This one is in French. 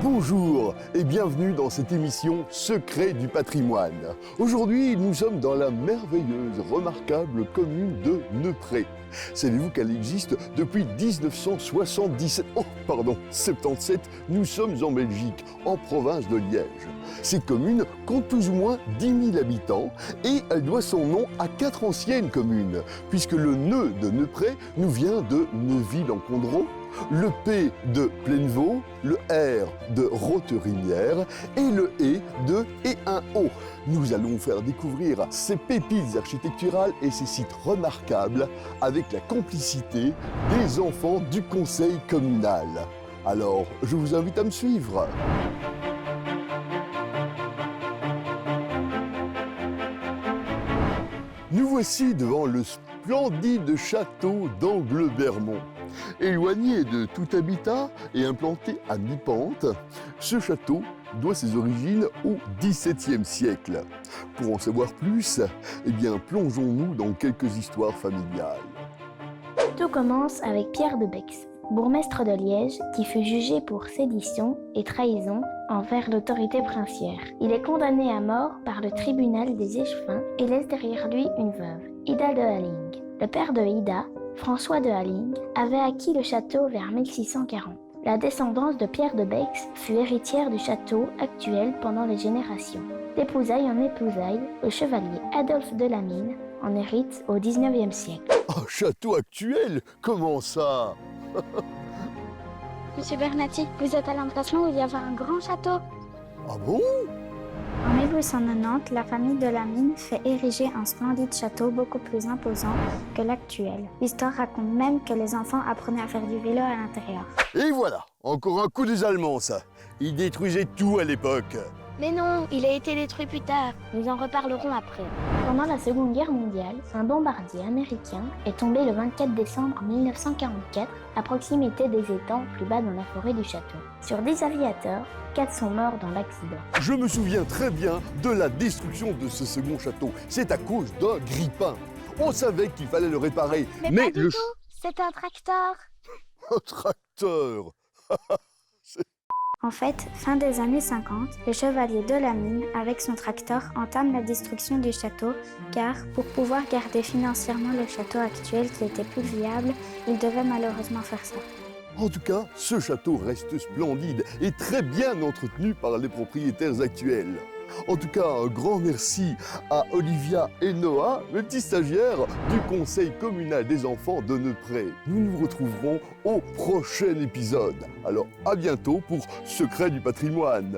Bonjour et bienvenue dans cette émission Secret du patrimoine. Aujourd'hui, nous sommes dans la merveilleuse, remarquable commune de Neupré. Savez-vous qu'elle existe depuis 77, nous sommes en Belgique, en province de Liège. Cette commune compte plus ou moins 10 000 habitants et elle doit son nom à 4 anciennes communes, puisque le nœud de Neupré nous vient de Neuville-en-Condroz, le P de Plainevaux, le R de Roterinière et le E de Éun-Haut. Nous allons vous faire découvrir ces pépites architecturales et ces sites remarquables avec la complicité des enfants du conseil communal. Alors, je vous invite à me suivre. Nous voici devant le splendide château d'Anglebermont. Éloigné de tout habitat et implanté à mi-pente, ce château doit ses origines au XVIIe siècle. Pour en savoir plus, plongeons-nous dans quelques histoires familiales. Tout commence avec Pierre de Bex, bourgmestre de Liège, qui fut jugé pour sédition et trahison envers l'autorité princière. Il est condamné à mort par le tribunal des échevins et laisse derrière lui une veuve, Ida de Halling. Le père de Ida, François de Halling, avait acquis le château vers 1640. La descendance de Pierre de Bex fut héritière du château actuel pendant les générations. D'épousailles en épousailles, le chevalier Adolphe de la Mine en hérite au XIXe siècle. Un château actuel? Comment ça? Monsieur Bernati, vous êtes à l'emplacement où il y avait un grand château. Ah bon? En 1890, la famille de la Mine fait ériger un splendide château beaucoup plus imposant que l'actuel. L'histoire raconte même que les enfants apprenaient à faire du vélo à l'intérieur. Et voilà, encore un coup des Allemands, ça. Ils détruisaient tout à l'époque. Mais non, il a été détruit plus tard. Nous en reparlerons après. Pendant la Seconde Guerre mondiale, un bombardier américain est tombé le 24 décembre 1944 à proximité des étangs plus bas dans la forêt du château. Sur 10 aviateurs, 4 sont morts dans l'accident. Je me souviens très bien de la destruction de ce second château. C'est à cause d'un grippin. On savait qu'il fallait le réparer. Mais pas du tout, c'est un tracteur. Un tracteur. En fait, fin des années 50, le chevalier de la Mine, avec son tracteur, entame la destruction du château, car pour pouvoir garder financièrement le château actuel qui était plus viable, il devait malheureusement faire ça. En tout cas, ce château reste splendide et très bien entretenu par les propriétaires actuels. En tout cas, un grand merci à Olivia et Noah, mes petits stagiaires du Conseil communal des enfants de Neupré. Nous nous retrouverons au prochain épisode. Alors à bientôt pour Secret du patrimoine.